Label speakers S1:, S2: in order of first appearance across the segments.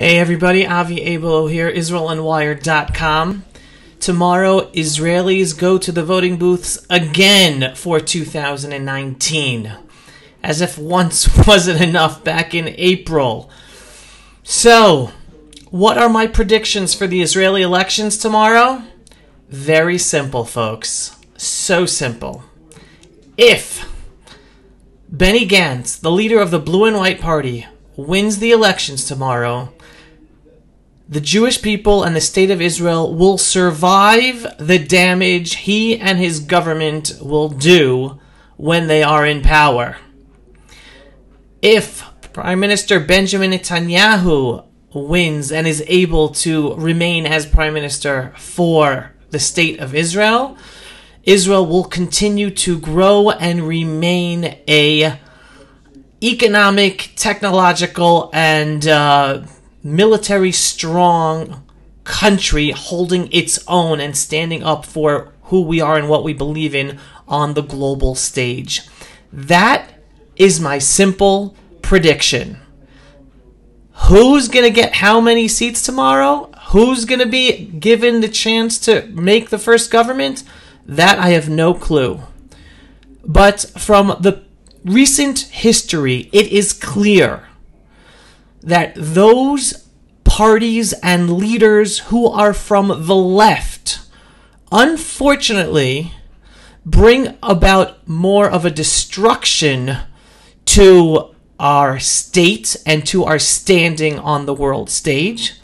S1: Hey everybody, Avi Abel here, IsraelUnwired.com. Tomorrow, Israelis go to the voting booths again for 2019. As if once wasn't enough back in April. So, what are my predictions for the Israeli elections tomorrow? Very simple, folks. So simple. If Benny Gantz, the leader of the Blue and White Party, wins the elections tomorrow, the Jewish people and the state of Israel will survive the damage he and his government will do when they are in power. If Prime Minister Benjamin Netanyahu wins and is able to remain as Prime Minister for the state of Israel, Israel will continue to grow and remain a economic, technological, and military strong country holding its own and standing up for who we are and what we believe in on the global stage. That is my simple prediction. Who's going to get how many seats tomorrow? Who's going to be given the chance to make the first government? That I have no clue. But from the recent history, it is clear that those parties and leaders who are from the left, unfortunately, bring about more of a destruction to our state and to our standing on the world stage.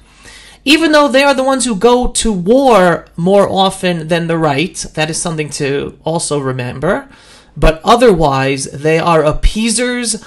S1: Even though they are the ones who go to war more often than the right, that is something to also remember. But otherwise, they are appeasers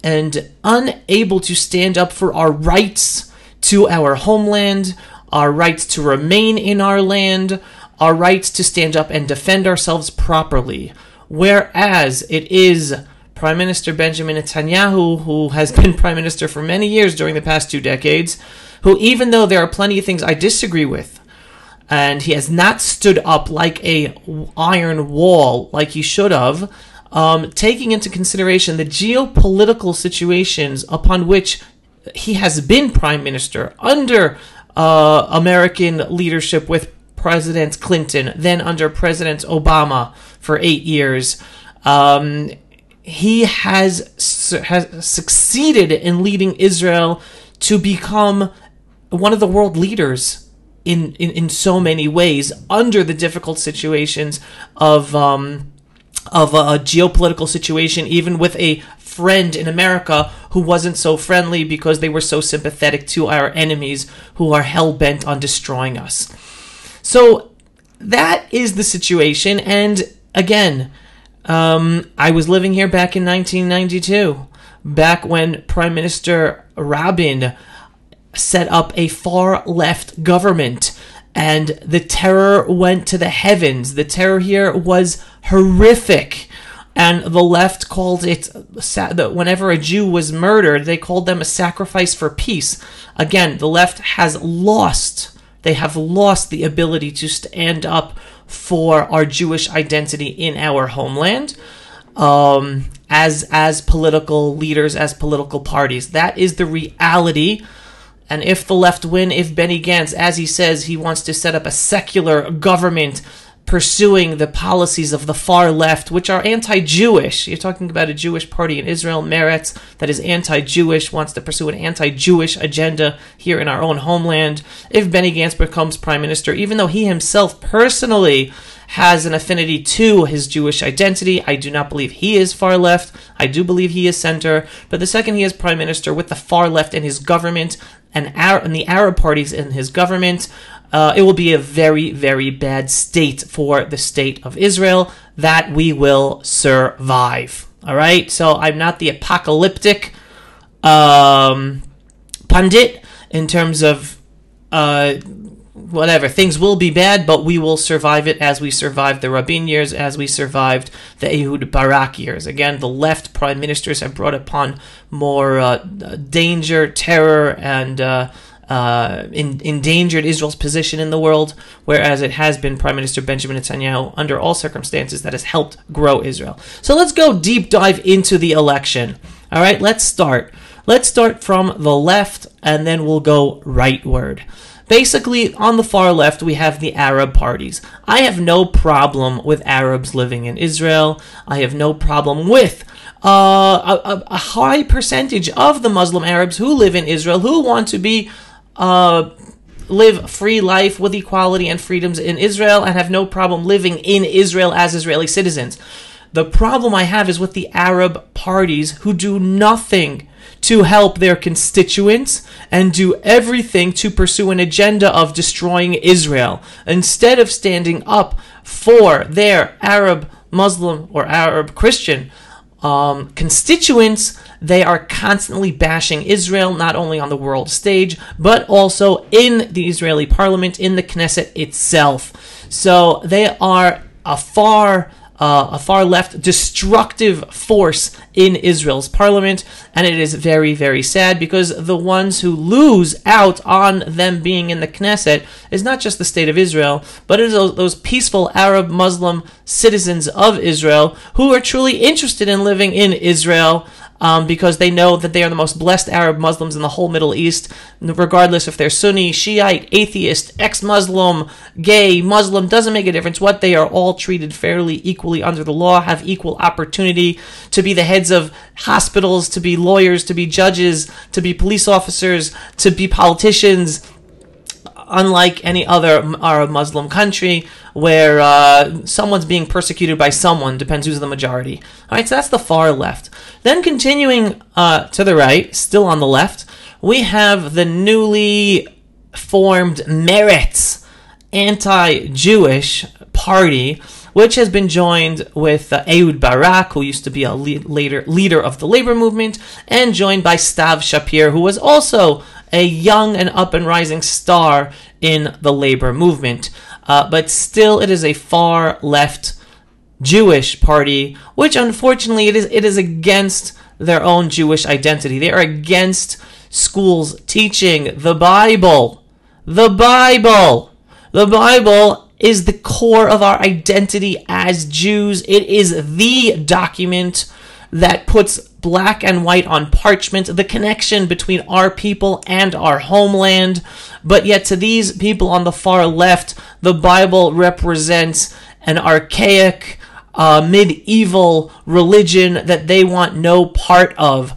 S1: and unable to stand up for our rights to our homeland, our rights to remain in our land, our rights to stand up and defend ourselves properly. Whereas it is Prime Minister Benjamin Netanyahu, who has been Prime Minister for many years during the past 2 decades, who, even though there are plenty of things I disagree with, and he has not stood up like a iron wall like he should have, taking into consideration the geopolitical situations upon which he has been Prime Minister under American leadership with President Clinton, then under President Obama for 8 years, he has succeeded in leading Israel to become one of the world leaders in so many ways under the difficult situations of a geopolitical situation, even with a friend in America who wasn't so friendly because they were so sympathetic to our enemies who are hell-bent on destroying us. So that is the situation. And again, I was living here back in 1992, back when Prime Minister Rabin set up a far-left government, and the terror went to the heavens. The terror here was horrific, and the left called it, whenever a Jew was murdered, they called them a sacrifice for peace. Again, the left has lost. They have lost the ability to stand up for our Jewish identity in our homeland, as political leaders, as political parties. That is the reality. And if the left win, if Benny Gantz, as he says, he wants to set up a secular government pursuing the policies of the far left, which are anti-Jewish. You're talking about a Jewish party in Israel, Meretz, that is anti-Jewish, wants to pursue an anti-Jewish agenda here in our own homeland. If Benny Gantz becomes Prime Minister, even though he himself personally has an affinity to his Jewish identity, I do not believe he is far left. I do believe he is center. But the second he is Prime Minister with the far left in his government, and the Arab parties in his government, it will be a very, very bad state for the state of Israel that we will survive. All right? So I'm not the apocalyptic pundit in terms of whatever. Things will be bad, but we will survive it as we survived the Rabin years, as we survived the Ehud Barak years. Again, the left prime ministers have brought upon more danger, terror, and endangered Israel's position in the world, whereas it has been Prime Minister Benjamin Netanyahu, under all circumstances, that has helped grow Israel. So let's go deep dive into the election. All right, let's start. Let's start from the left, and then we'll go rightward. Basically, on the far left, we have the Arab parties. I have no problem with Arabs living in Israel. I have no problem with a high percentage of the Muslim Arabs who live in Israel who want to live free life with equality and freedoms in Israel and have no problem living in Israel as Israeli citizens. The problem I have is with the Arab parties who do nothing to help their constituents and do everything to pursue an agenda of destroying Israel. Instead of standing up for their Arab Muslim or Arab Christian constituents, they are constantly bashing Israel, not only on the world stage, but also in the Israeli parliament, in the Knesset itself. So they are a far left destructive force in Israel's parliament, and it is very, very sad because the ones who lose out on them being in the Knesset is not just the state of Israel, but it is those peaceful Arab Muslim citizens of Israel who are truly interested in living in Israel, because they know that they are the most blessed Arab Muslims in the whole Middle East, regardless if they're Sunni, Shiite, atheist, ex-Muslim, gay, Muslim, doesn't make a difference what. They are all treated fairly, equally under the law, have equal opportunity to be the heads of hospitals, to be lawyers, to be judges, to be police officers, to be politicians, unlike any other Arab Muslim country where someone's being persecuted by someone, depends who's the majority. All right, so that's the far left. Then continuing to the right, still on the left, we have the newly formed Meretz anti-Jewish party, which has been joined with Ehud Barak, who used to be a leader of the labor movement, and joined by Stav Shapir, who was also a young and up-and-rising star in the labor movement. But still, it is a far-left Jewish party, which unfortunately it is against their own Jewish identity. They are against schools teaching the Bible. The Bible! The Bible is the core of our identity as Jews. It is the document that puts black and white on parchment, the connection between our people and our homeland. But yet to these people on the far left, the Bible represents an archaic, medieval religion that they want no part of.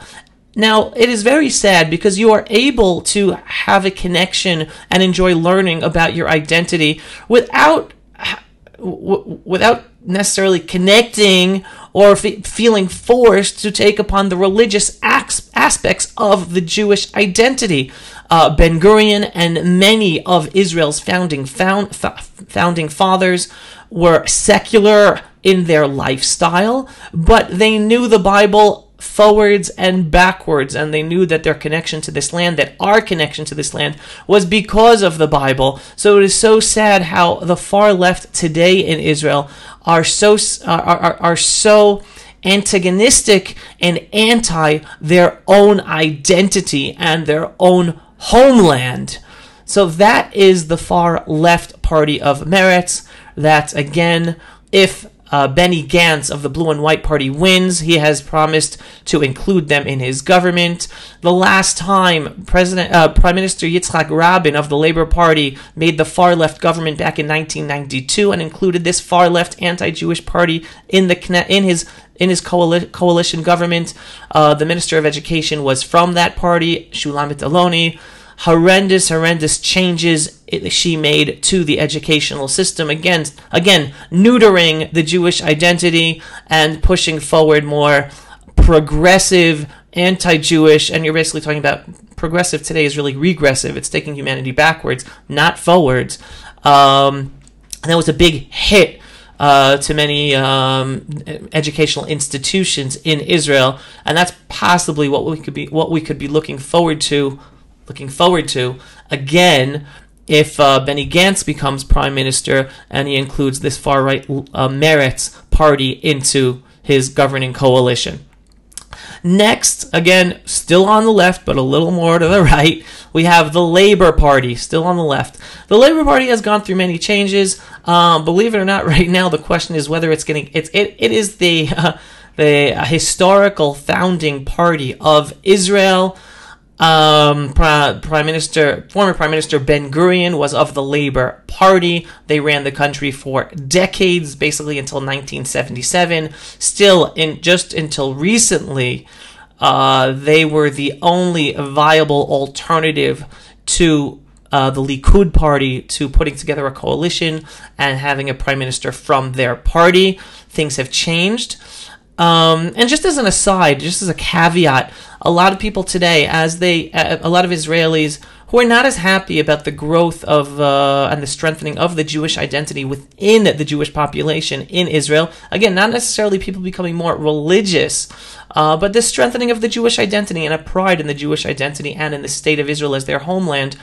S1: Now, it is very sad because you are able to have a connection and enjoy learning about your identity without necessarily connecting or feeling forced to take upon the religious aspects of the Jewish identity. Ben-Gurion and many of Israel's founding fathers were secular in their lifestyle, but they knew the Bible forwards and backwards, and they knew that their connection to this land, that our connection to this land, was because of the Bible. So it is so sad how the far left today in Israel are so antagonistic and anti their own identity and their own homeland. So that is the far left party of Meretz. That, again, if Benny Gantz of the Blue and White Party wins, he has promised to include them in his government. The last time Prime Minister Yitzhak Rabin of the Labour Party made the far left government back in 1992 and included this far left anti-Jewish party in his coalition government. The Minister of Education was from that party, Shulamit Aloni. Horrendous changes she made to the educational system. Again, neutering the Jewish identity and pushing forward more progressive, anti-Jewish, and you're basically talking about progressive today is really regressive. It's taking humanity backwards, not forwards. And that was a big hit to many educational institutions in Israel, and that's possibly what we could be looking forward to again if Benny Gantz becomes prime minister and he includes this far-right Meretz party into his governing coalition. Next, again, still on the left, but a little more to the right, we have the Labour Party, still on the left. The Labour Party has gone through many changes. Believe it or not, right now the question is whether it's getting... It is the the historical founding party of Israel. Former Prime Minister Ben-Gurion was of the Labor Party. They ran the country for decades, basically until 1977. Still, just until recently, they were the only viable alternative to the Likud party to putting together a coalition and having a prime minister from their party. Things have changed. And just as an aside, just as a caveat, a lot of people today, a lot of Israelis who are not as happy about the growth of and the strengthening of the Jewish identity within the Jewish population in Israel. Again, not necessarily people becoming more religious, but the strengthening of the Jewish identity and a pride in the Jewish identity and in the state of Israel as their homeland.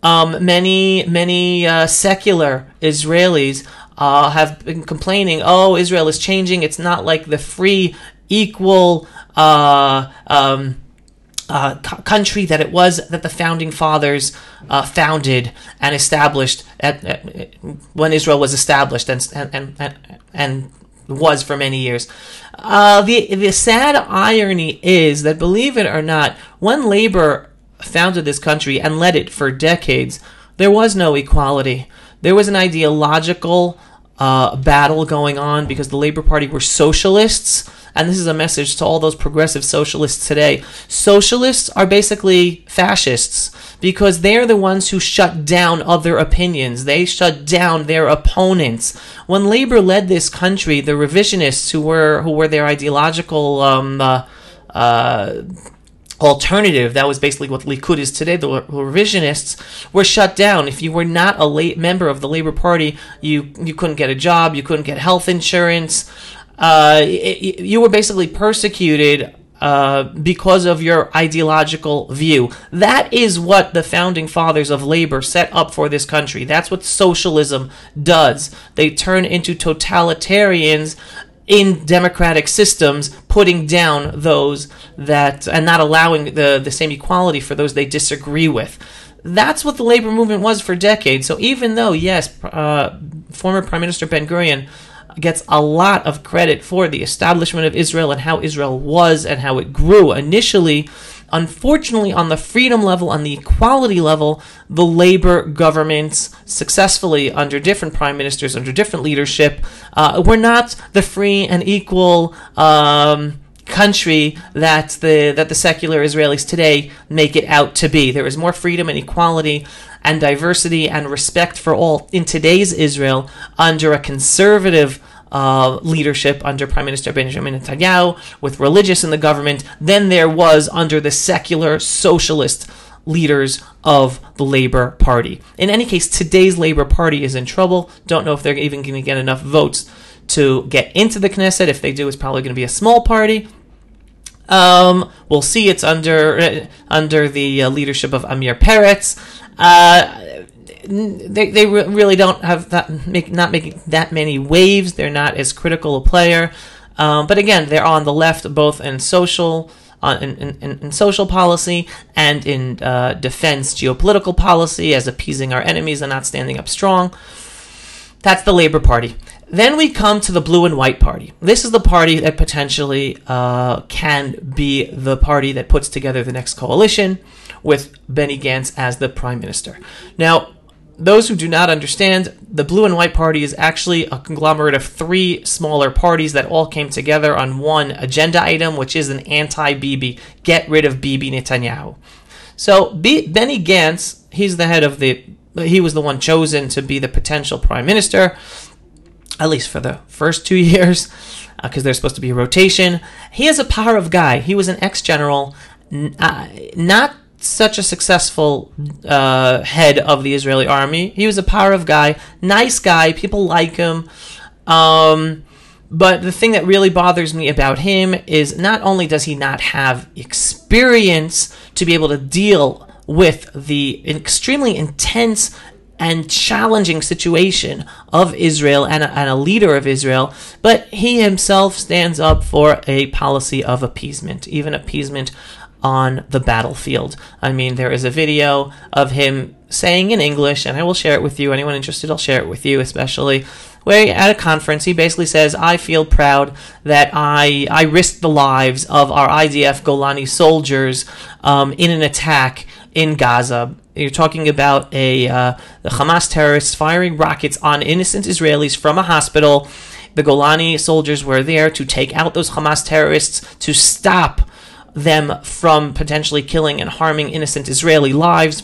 S1: Many secular Israelis have been complaining, oh, Israel is changing. It's not like the free, equal country that it was, that the founding fathers founded and established when Israel was established and was for many years. The sad irony is that, believe it or not, when Labor founded this country and led it for decades, there was no equality. There was an ideological battle going on because the Labor Party were socialists, and this is a message to all those progressive socialists today. Socialists are basically fascists because they're the ones who shut down other opinions. They shut down their opponents. When Labor led this country, the revisionists who were their ideological alternative, that was basically what Likud is today, the revisionists, were shut down. If you were not a member of the Labor Party, you couldn't get a job, you couldn't get health insurance, you were basically persecuted because of your ideological view. That is what the founding fathers of Labor set up for this country. That's what socialism does. They turn into totalitarians in democratic systems, putting down those that, and not allowing the same equality for those they disagree with. That's what the labor movement was for decades. So even though, yes, former Prime Minister Ben-Gurion gets a lot of credit for the establishment of Israel and how Israel was and how it grew initially, unfortunately, on the freedom level, on the equality level, the Labor governments successfully, under different prime ministers, under different leadership, were not the free and equal country that the secular Israelis today make it out to be. There is more freedom and equality and diversity and respect for all in today's Israel under a conservative leadership under Prime Minister Benjamin Netanyahu, with religious in the government, than there was under the secular socialist leaders of the Labor Party. In any case, today's Labor Party is in trouble. Don't know if they're even going to get enough votes to get into the Knesset. If they do, it's probably going to be a small party. We'll see. It's under the leadership of Amir Peretz. They really don't have not making that many waves. They're not as critical a player, but again, they're on the left both in social policy and in defense geopolitical policy, as appeasing our enemies and not standing up strong. That's the Labor Party. Then we come to the Blue and White Party. This is the party that potentially can be the party that puts together the next coalition with Benny Gantz as the prime minister. Now, those who do not understand, the Blue and White Party is actually a conglomerate of three smaller parties that all came together on one agenda item, which is an anti-Bibi, get rid of Bibi Netanyahu. So Benny Gantz, he's the head of he was the one chosen to be the potential prime minister, at least for the first 2 years, because there's supposed to be a rotation. He is a power of guy. He was an ex-general, not such a successful head of the Israeli army. He was a power of guy, nice guy, people like him. But the thing that really bothers me about him is not only does he not have experience to be able to deal with the extremely intense and challenging situation of Israel and a leader of Israel, but he himself stands up for a policy of appeasement, even appeasement on the battlefield. I mean, there is a video of him saying in English, and I will share it with you. Anyone interested, I'll share it with you, especially where at a conference, he basically says, I feel proud that I risked the lives of our IDF Golani soldiers in an attack in Gaza. You're talking about the Hamas terrorists firing rockets on innocent Israelis from a hospital. The Golani soldiers were there to take out those Hamas terrorists, to stop them from potentially killing and harming innocent Israeli lives.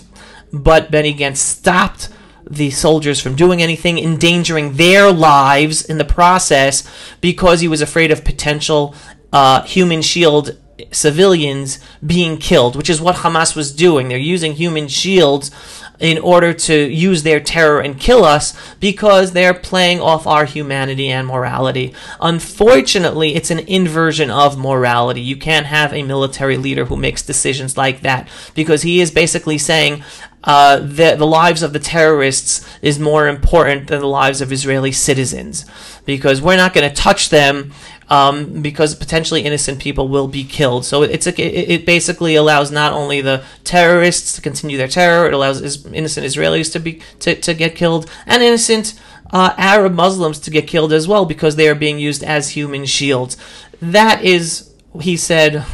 S1: But Benny Gantz stopped the soldiers from doing anything, endangering their lives in the process because he was afraid of potential human shield civilians being killed, which is what Hamas was doing. They're using human shields in order to use their terror and kill us because they're playing off our humanity and morality. Unfortunately, it's an inversion of morality. You can't have a military leader who makes decisions like that because he is basically saying the lives of the terrorists is more important than the lives of Israeli citizens because we're not going to touch them because potentially innocent people will be killed. So it basically allows not only the terrorists to continue their terror, it allows innocent Israelis to get killed, and innocent Arab Muslims to get killed as well because they are being used as human shields. That is, he said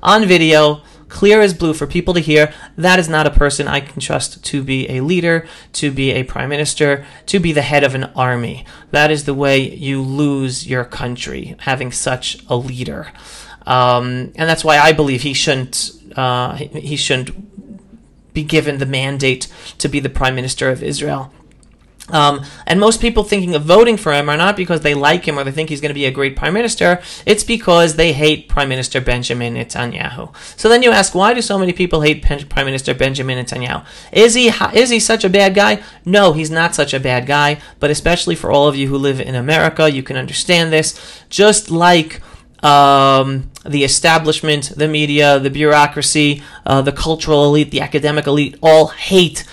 S1: on video, clear as blue for people to hear. That is not a person I can trust to be a leader, to be a prime minister, to be the head of an army. That is the way you lose your country, having such a leader. And that's why I believe he shouldn't be given the mandate to be the prime minister of Israel. And most people thinking of voting for him are not because they like him or they think he's going to be a great prime minister. It's because they hate Prime Minister Benjamin Netanyahu. So then you ask, why do so many people hate Prime Minister Benjamin Netanyahu? Is he such a bad guy? No, he's not such a bad guy. But especially for all of you who live in America, you can understand this. Just like the establishment, the media, the bureaucracy, the cultural elite, the academic elite all hate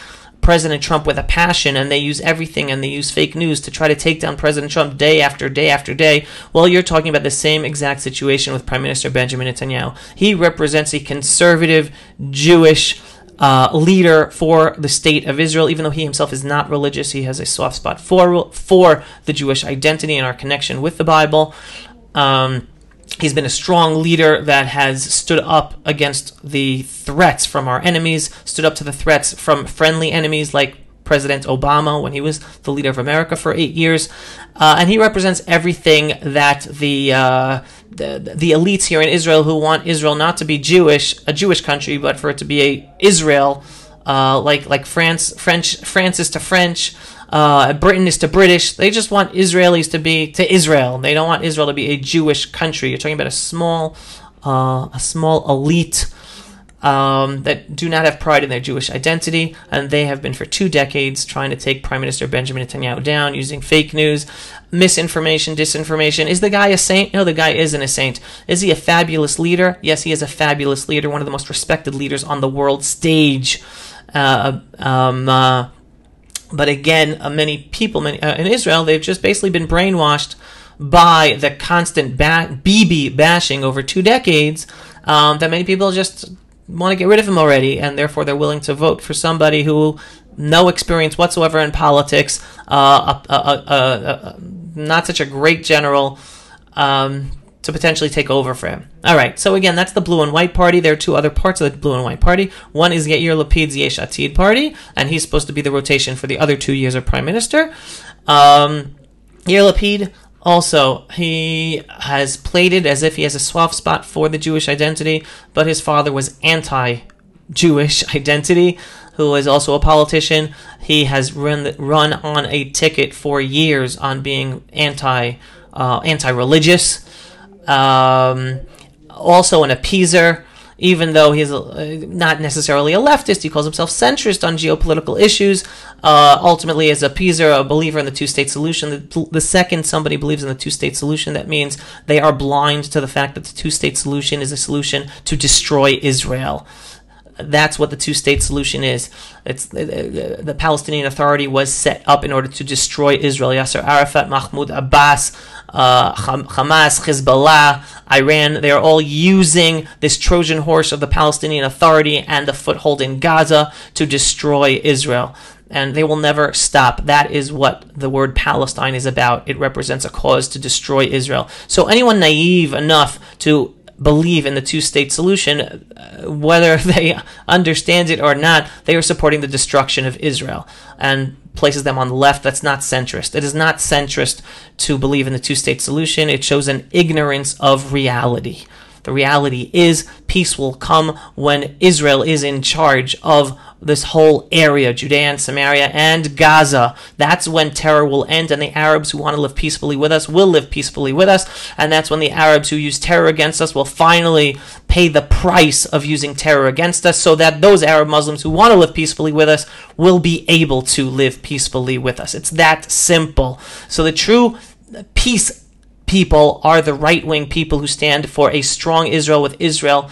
S1: President Trump with a passion, and they use everything, and they use fake news to try to take down President Trump day after day after day. Well, you're talking about the same exact situation with Prime Minister Benjamin Netanyahu. He represents a conservative Jewish leader for the state of Israel. Even though he himself is not religious, he has a soft spot for the Jewish identity and our connection with the Bible. He's been a strong leader that has stood up against the threats from our enemies, stood up to the threats from friendly enemies like President Obama when he was the leader of America for 8 years. And he represents everything that the elites here in Israel who want Israel not to be a Jewish country, but for it to be a Israel, like France is to French, Britain is to British. They just want Israelis to be to Israel. They don't want Israel to be a Jewish country. You're talking about a small elite that do not have pride in their Jewish identity, and they have been for 2 decades trying to take Prime Minister Benjamin Netanyahu down using fake news, misinformation, disinformation. Is the guy a saint? No, the guy isn't a saint. Is he a fabulous leader? Yes, he is a fabulous leader, one of the most respected leaders on the world stage. But again, many people in Israel, they've just basically been brainwashed by the constant Bibi bashing over 2 decades that many people just want to get rid of him already, and therefore they're willing to vote for somebody who no experience whatsoever in politics, not such a great general, to potentially take over for him. All right, so again, that's the Blue and White Party. There are 2 other parts of the Blue and White Party. One is Yair Lapid's Yesh Atid Party, and he's supposed to be the rotation for the other 2 years of Prime Minister. Yair Lapid, also, he has played it as if he has a soft spot for the Jewish identity, but his father was anti-Jewish identity, who is also a politician. He has run on a ticket for years on being anti-religious. Also an appeaser, even though he's not necessarily a leftist. He calls himself centrist on geopolitical issues. Ultimately, as a appeaser, a believer in the two-state solution. The second somebody believes in the two-state solution, that means they are blind to the fact that the two-state solution is a solution to destroy Israel. That's what the two-state solution is. It's the Palestinian Authority was set up in order to destroy Israel. Yasser Arafat, Mahmoud Abbas, Hamas, Hezbollah, Iran, they are all using this Trojan horse of the Palestinian Authority and the foothold in Gaza to destroy Israel. And they will never stop. That is what the word Palestine is about. It represents a cause to destroy Israel. So anyone naive enough to believe in the two-state solution, whether they understand it or not, they are supporting the destruction of Israel and places them on the left. That's not centrist. It is not centrist to believe in the two-state solution. It shows an ignorance of reality. The reality is peace will come when Israel is in charge of this whole area, Judea and Samaria and Gaza. That's when terror will end, and the Arabs who want to live peacefully with us will live peacefully with us, and that's when the Arabs who use terror against us will finally pay the price of using terror against us, so that those Arab Muslims who want to live peacefully with us will be able to live peacefully with us. It's that simple. So the true peace people are the right-wing people who stand for a strong Israel, with Israel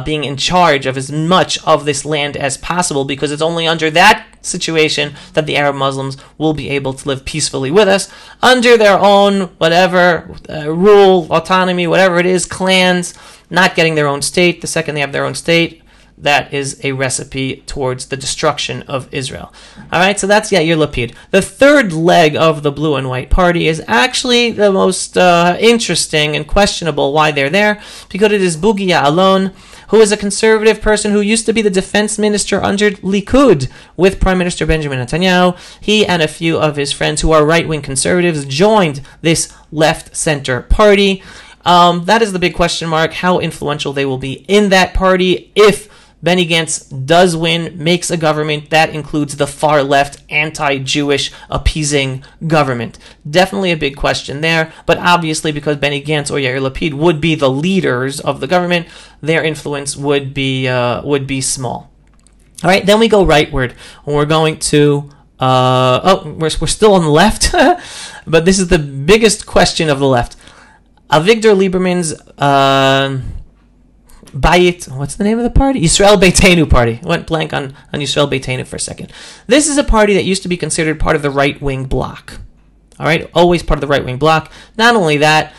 S1: being in charge of as much of this land as possible, because it's only under that situation that the Arab Muslims will be able to live peacefully with us under their own whatever rule, autonomy, whatever it is, clans, not getting their own state. The second they have their own state, that is a recipe towards the destruction of Israel. All right, so that's Yair Lapid. The third leg of the Blue and White Party is actually the most interesting and questionable why they're there, because it is Bogi Ya'alon, who is a conservative person who used to be the defense minister under Likud with Prime Minister Benjamin Netanyahu. He and a few of his friends who are right-wing conservatives joined this left-center party. That is the big question mark, how influential they will be in that party if Benny Gantz does win, makes a government that includes the far-left, anti-Jewish, appeasing government. Definitely a big question there, but obviously because Benny Gantz or Yair Lapid would be the leaders of the government, their influence would be small. All right, then we go rightward. We're going to... we're still on the left, but this is the biggest question of the left. Avigdor Lieberman's... Bayit, what's the name of the party? Yisrael Beitenu party. Went blank on Yisrael Beitenu for a second. This is a party that used to be considered part of the right-wing bloc. All right, always part of the right-wing bloc. Not only that,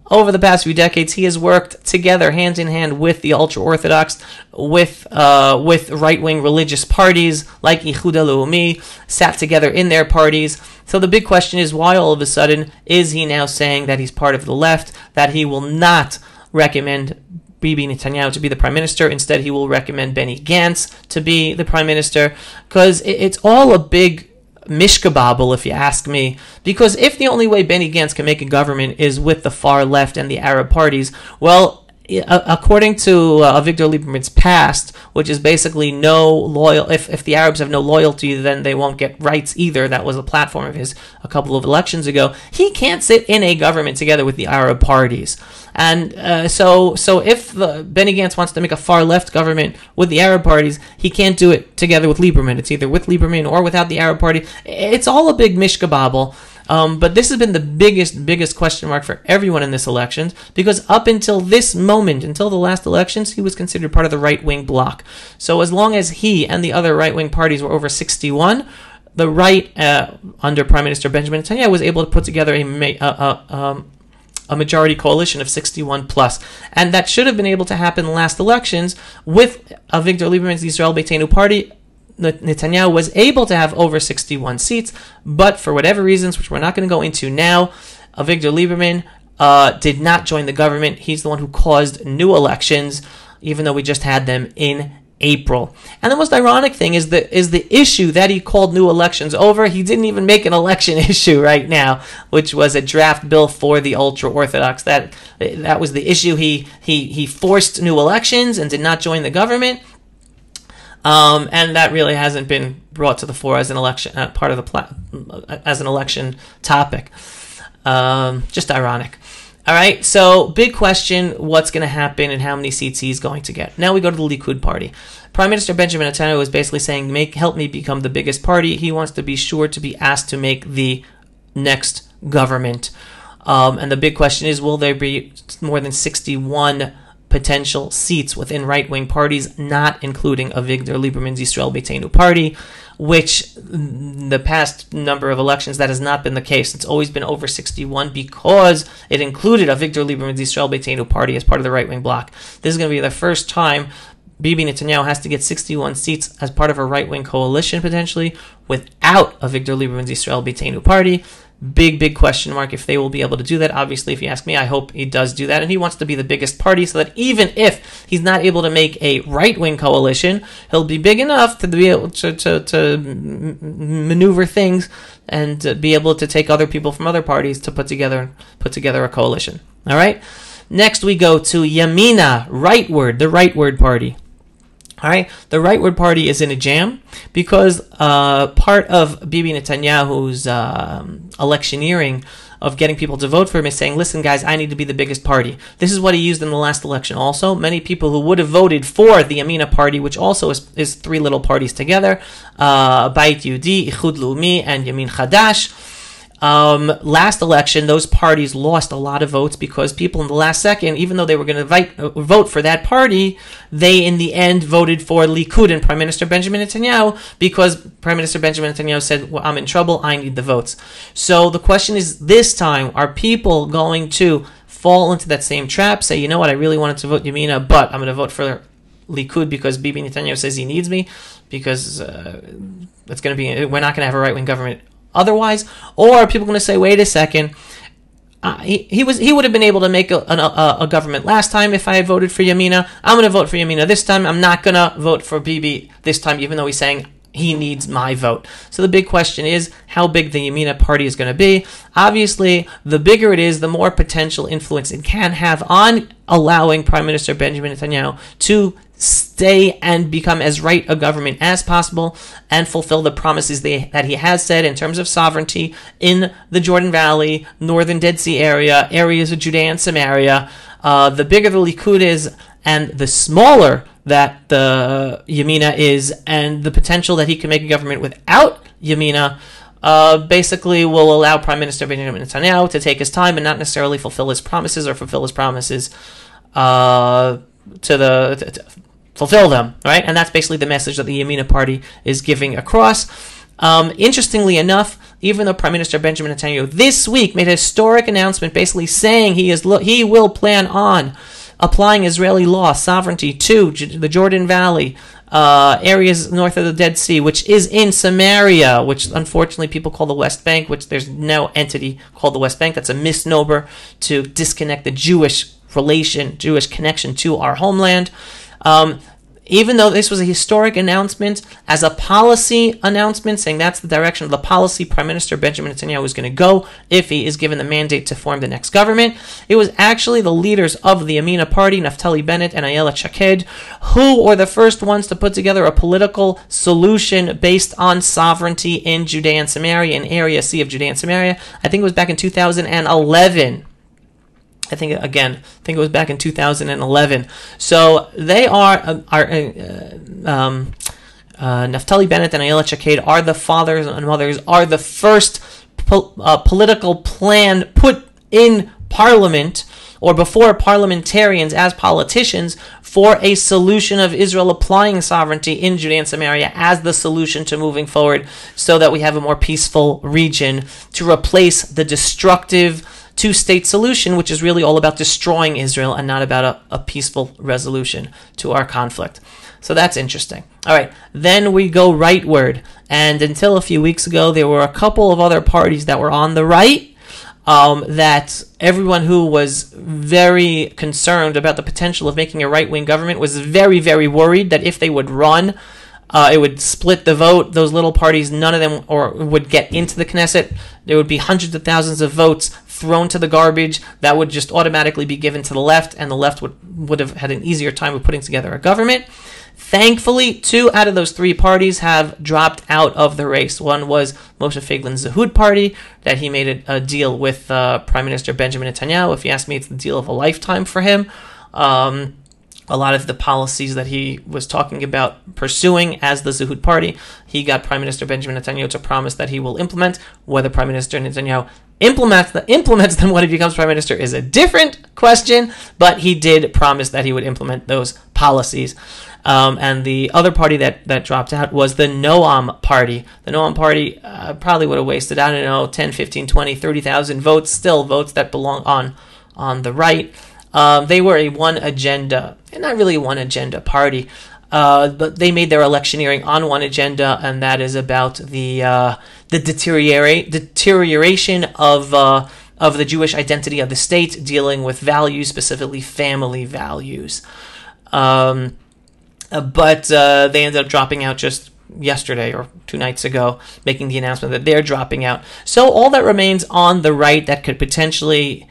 S1: over the past few decades, he has worked together, hand in hand, with the ultra-Orthodox, with right-wing religious parties like Ichud HaLeumi, sat together in their parties. So the big question is, why all of a sudden is he now saying that he's part of the left, that he will not recommend Bibi Netanyahu to be the prime minister? Instead, he will recommend Benny Gantz to be the prime minister, because it's all a big mishkabobble, if you ask me. Because if the only way Benny Gantz can make a government is with the far left and the Arab parties, well, according to Avigdor Lieberman's past, which is basically no loyal, if the Arabs have no loyalty, then they won't get rights either. That was a platform of his a couple of elections ago. He can't sit in a government together with the Arab parties. And so if Benny Gantz wants to make a far-left government with the Arab parties, he can't do it together with Lieberman. It's either with Lieberman or without the Arab party. It's all a big mishkabobble. But this has been the biggest question mark for everyone in this election, because up until this moment, until the last elections, he was considered part of the right-wing bloc. So as long as he and the other right-wing parties were over 61, the right, under Prime Minister Benjamin Netanyahu, was able to put together a majority coalition of 61 plus. And that should have been able to happen in the last elections with Avigdor Lieberman's Yisrael Beitenu party. Netanyahu was able to have over 61 seats, but for whatever reasons, which we're not going to go into now, Avigdor Lieberman did not join the government. He's the one who caused new elections, even though we just had them in April. And the most ironic thing is the issue that he called new elections over. He didn't even make an election issue right now, which was a draft bill for the ultra-Orthodox. That was the issue. He forced new elections and did not join the government. And that really hasn't been brought to the fore as an election part of the as an election topic. Just ironic. All right, so big question: what's going to happen and how many seats he's going to get? Now we go to the Likud party. Prime Minister Benjamin Netanyahu is basically saying, help me become the biggest party. He wants to be sure to be asked to make the next government. And the big question is, will there be more than 61 potential seats within right-wing parties, not including Avigdor Lieberman's Yisrael Beitenu party, which the past number of elections, that has not been the case. It's always been over 61 because it included Avigdor Lieberman's Yisrael Beitenu party as part of the right-wing bloc. This is going to be the first time Bibi Netanyahu has to get 61 seats as part of a right-wing coalition, potentially, without Avigdor Lieberman's Yisrael Beitenu party. Big question mark if they will be able to do that. Obviously, if you ask me, I hope he does do that, and he wants to be the biggest party so that even if he's not able to make a right-wing coalition, he'll be big enough to be able to maneuver things and be able to take other people from other parties to put together a coalition. All right. Next, we go to Yamina, the rightward party. All right, the rightward party is in a jam because part of Bibi Netanyahu's electioneering of getting people to vote for him is saying, listen, guys, I need to be the biggest party. This is what he used in the last election also. Many people who would have voted for the Yamina party, which also is three little parties together, Bayit Yehudi, Ichud Leumi, and Yamin Chadash. Last election, those parties lost a lot of votes because people in the last second, even though they were going to vote for that party, they in the end voted for Likud and Prime Minister Benjamin Netanyahu because Prime Minister Benjamin Netanyahu said, well, I'm in trouble, I need the votes. So the question is, this time, are people going to fall into that same trap, say, you know what, I really wanted to vote Yamina, but I'm going to vote for Likud because Bibi Netanyahu says he needs me, because it's going to be, we're not going to have a right-wing government otherwise? Or are people going to say, wait a second, he would have been able to make a government last time if I had voted for Yamina. I'm going to vote for Yamina this time. I'm not going to vote for Bibi this time, even though he's saying he needs my vote. So the big question is how big the Yamina party is going to be. Obviously, the bigger it is, the more potential influence it can have on allowing Prime Minister Benjamin Netanyahu to stay and become as right a government as possible and fulfill the promises that he has said in terms of sovereignty in the Jordan Valley, northern Dead Sea area, areas of Judea and Samaria. The bigger the Likud is and the smaller that the Yamina is, and the potential that he can make a government without Yamina basically will allow Prime Minister Benjamin Netanyahu to take his time and not necessarily fulfill his promises fulfill them, right? And that's basically the message that the Yamina party is giving across. Interestingly enough, even though Prime Minister Benjamin Netanyahu this week made a historic announcement basically saying he will plan on applying Israeli law, sovereignty to the Jordan Valley, areas north of the Dead Sea, which is in Samaria, which unfortunately people call the West Bank, which there's no entity called the West Bank. That's a misnomer to disconnect the Jewish connection to our homeland. Even though this was a historic announcement, as a policy announcement, saying that's the direction of the policy Prime Minister Benjamin Netanyahu is going to go if he is given the mandate to form the next government, it was actually the leaders of the Yamina party, Naftali Bennett and Ayelet Shaked, who were the first ones to put together a political solution based on sovereignty in Judea and Samaria, in Area C of Judea and Samaria. I think it was back in 2011. I think it was back in 2011. So they are Naftali Bennett and Ayelet Shaked are the fathers and mothers, are the first political plan put in Parliament or before parliamentarians as politicians for a solution of Israel applying sovereignty in Judea and Samaria as the solution to moving forward so that we have a more peaceful region to replace the destructive two-state solution, which is really all about destroying Israel and not about a peaceful resolution to our conflict. So that's interesting. All right, then we go rightward. And until a few weeks ago, there were a couple of other parties that were on the right that everyone who was very concerned about the potential of making a right-wing government was very, very worried that if they would run, it would split the vote. Those little parties, none of them would get into the Knesset. There would be hundreds of thousands of votes thrown to the garbage that would just automatically be given to the left, and the left would have had an easier time of putting together a government. Thankfully, 2 out of those 3 parties have dropped out of the race. One was Moshe Feiglin's Zehut party, that he made a deal with Prime Minister Benjamin Netanyahu. If you ask me, it's the deal of a lifetime for him. a lot of the policies that he was talking about pursuing as the Zehut Party. He got Prime Minister Benjamin Netanyahu to promise that he will implement. Whether Prime Minister Netanyahu implements them when he becomes Prime Minister is a different question, but he did promise that he would implement those policies. And the other party that dropped out was the Noam Party. The Noam Party probably would have wasted, 10, 15, 20, 30,000 votes, still votes that belong on the right. They were a one agenda, and not really a one agenda party, but they made their electioneering on one agenda, and that is about the deterioration of the Jewish identity of the state, dealing with values, specifically family values. But they ended up dropping out just yesterday or 2 nights ago, making the announcement that they're dropping out. So all that remains on the right that could potentially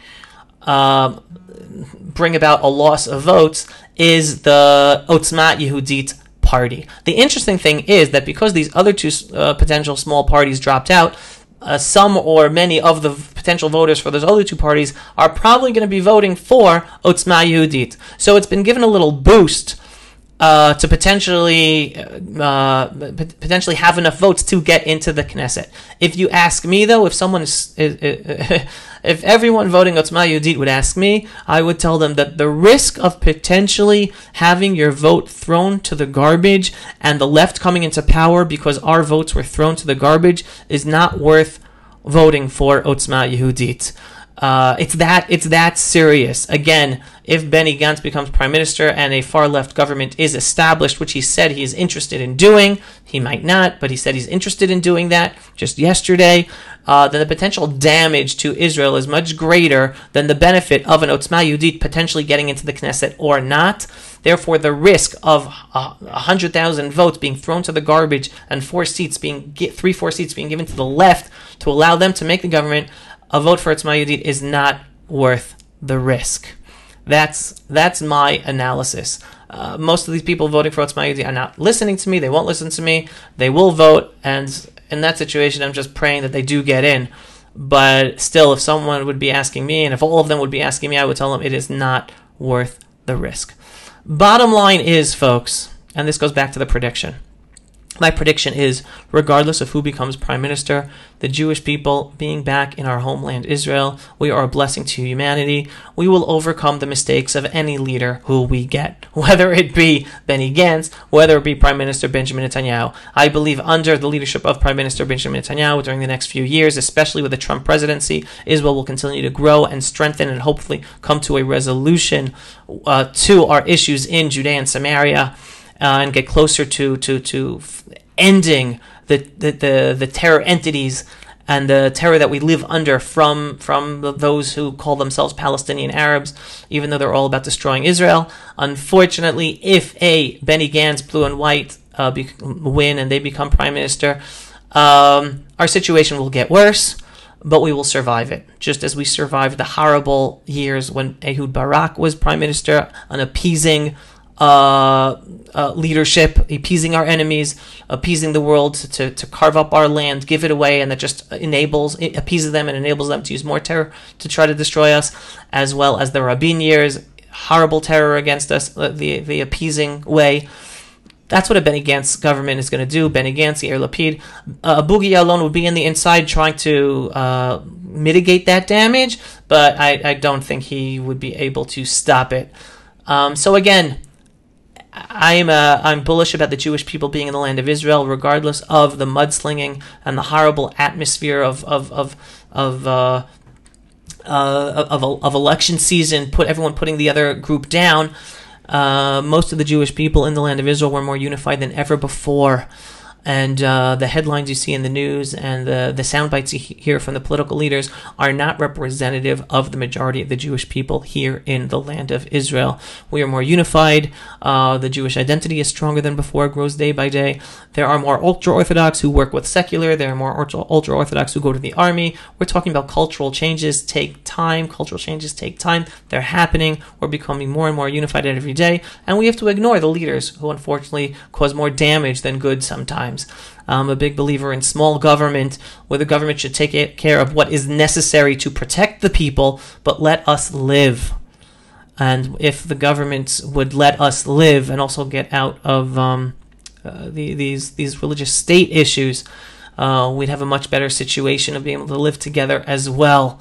S1: bring about a loss of votes is the Otzma Yehudit party. The interesting thing is that because these other two potential small parties dropped out, some or many of the potential voters for those other two parties are probably going to be voting for Otzma Yehudit. So it's been given a little boost to potentially have enough votes to get into the Knesset. If you ask me, though, if everyone voting Otzma Yehudit would ask me, I would tell them that the risk of potentially having your vote thrown to the garbage and the left coming into power because our votes were thrown to the garbage is not worth voting for Otzma Yehudit. It's that serious. Again, if Benny Gantz becomes prime minister and a far-left government is established, which he said he is interested in doing, he might not, but he said he's interested in doing that just yesterday, then the potential damage to Israel is much greater than the benefit of an Otzma Yehudit potentially getting into the Knesset or not. Therefore, the risk of 100,000 votes being thrown to the garbage and 3-4 seats being given to the left to allow them to make the government, a vote for Otzma Yehudit is not worth the risk. That's my analysis. Most of these people voting for Otzma Yehudit are not listening to me. They won't listen to me. They will vote, and in that situation, I'm just praying that they do get in. But still, if someone would be asking me, and if all of them would be asking me, I would tell them it is not worth the risk. Bottom line is, folks, and this goes back to the prediction. My prediction is, regardless of who becomes prime minister, the Jewish people being back in our homeland Israel, we are a blessing to humanity. We will overcome the mistakes of any leader who we get, whether it be Benny Gantz, whether it be Prime Minister Benjamin Netanyahu. I believe under the leadership of Prime Minister Benjamin Netanyahu during the next few years, especially with the Trump presidency, Israel will continue to grow and strengthen and hopefully come to a resolution to our issues in Judea and Samaria. And get closer to ending the terror entities and the terror that we live under from those who call themselves Palestinian Arabs, even though they're all about destroying Israel. Unfortunately, if Benny Gantz, blue and white, win and they become prime minister, our situation will get worse, but we will survive it. Just as we survived the horrible years when Ehud Barak was prime minister, an appeasing leadership, appeasing our enemies, appeasing the world to carve up our land, give it away, and that just appeases them and enables them to use more terror to try to destroy us, as well as the Rabin years, horrible terror against us, the appeasing way. That's what a Benny Gantz government is going to do. Benny Gantz, Yair Lapid, Boogie Ya'alon would be in the inside trying to mitigate that damage, but I don't think he would be able to stop it. So again, I'm bullish about the Jewish people being in the land of Israel, regardless of the mudslinging and the horrible atmosphere of election season. Everyone putting the other group down. Most of the Jewish people in the land of Israel were more unified than ever before. And the headlines you see in the news and the sound bites you hear from the political leaders are not representative of the majority of the Jewish people here in the land of Israel. We are more unified. The Jewish identity is stronger than before, grows day by day. There are more ultra-Orthodox who work with secular. There are more ultra-Orthodox who go to the army. We're talking about cultural changes take time. Cultural changes take time. They're happening. We're becoming more and more unified every day. And we have to ignore the leaders who unfortunately cause more damage than good sometimes. I'm a big believer in small government, where the government should take care of what is necessary to protect the people, but let us live. And if the government would let us live and also get out of these religious state issues, we'd have a much better situation of being able to live together as well.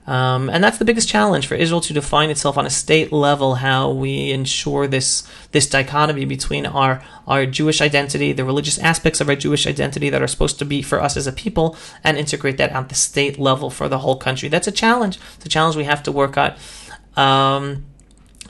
S1: And that's the biggest challenge for Israel, to define itself on a state level, how we ensure this dichotomy between our Jewish identity, the religious aspects of our Jewish identity that are supposed to be for us as a people, and integrate that at the state level for the whole country. That's a challenge. It's a challenge we have to work on.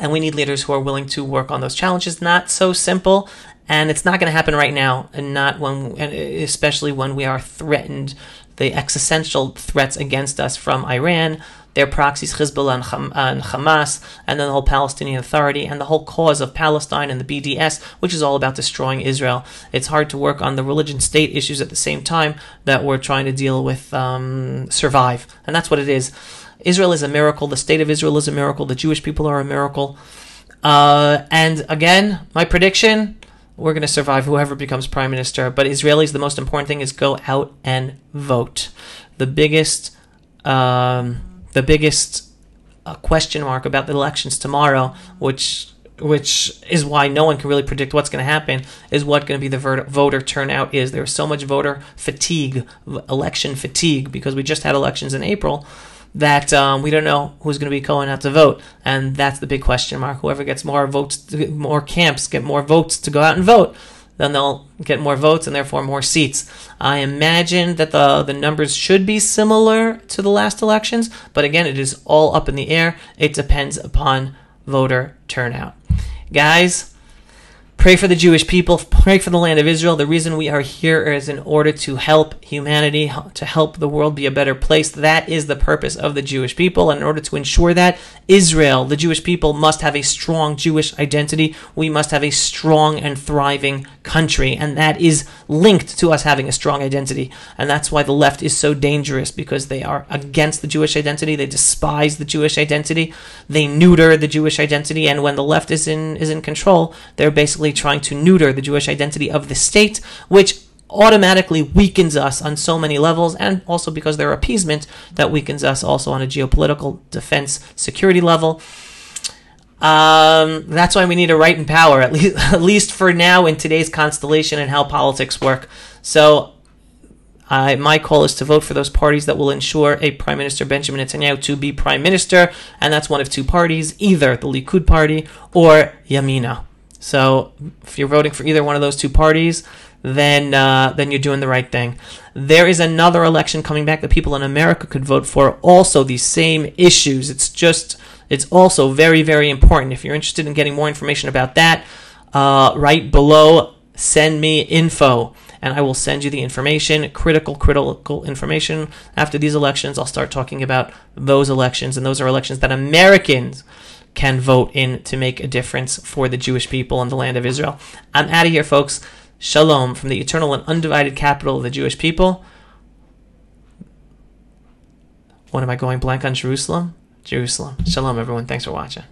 S1: And we need leaders who are willing to work on those challenges. Not so simple, and it's not going to happen right now, and especially when we are threatened. The existential threats against us from Iran, their proxies Hezbollah and Hamas, and then the whole Palestinian Authority, and the whole cause of Palestine and the BDS, which is all about destroying Israel. It's hard to work on the religion state issues at the same time that we're trying to deal with, survive. And that's what it is. Israel is a miracle. The state of Israel is a miracle. The Jewish people are a miracle. And again, my prediction, we're going to survive whoever becomes prime minister. But Israelis, the most important thing is go out and vote. The biggest question mark about the elections tomorrow, which is why no one can really predict what's going to happen, is what going to be the voter turnout is. There's so much voter fatigue, election fatigue, because we just had elections in April, that we don't know who's going to be going out to vote. And that's the big question mark. Whoever gets more votes, more camps get more votes to go out and vote, then they'll get more votes and therefore more seats. I imagine that the numbers should be similar to the last elections, but again, it is all up in the air. It depends upon voter turnout. Guys, pray for the Jewish people, pray for the land of Israel. The reason we are here is in order to help humanity, to help the world be a better place. That is the purpose of the Jewish people. And in order to ensure that, Israel, the Jewish people, must have a strong Jewish identity. We must have a strong and thriving country. And that is linked to us having a strong identity. And that's why the left is so dangerous, because they are against the Jewish identity. They despise the Jewish identity. They neuter the Jewish identity. And when the left is in control, they're basically trying to neuter the Jewish identity of the state, which automatically weakens us on so many levels, and also because their appeasement, that weakens us also on a geopolitical, defense, security level. That's why we need a right in power, at least for now in today's constellation and how politics work. So my call is to vote for those parties that will ensure a Prime Minister Benjamin Netanyahu to be Prime Minister, and that's one of two parties, either the Likud party or Yamina. So if you're voting for either one of those two parties, then you're doing the right thing. There is another election coming back that people in America could vote for, also these same issues. It's also very, very important. If you're interested in getting more information about that, right below, send me info, and I will send you the information, critical information. After these elections, I'll start talking about those elections, and those are elections that Americans can vote in to make a difference for the Jewish people and the land of Israel. I'm out of here, folks. Shalom from the eternal and undivided capital of the Jewish people. What am I going blank on? Jerusalem? Jerusalem. Shalom, everyone. Thanks for watching.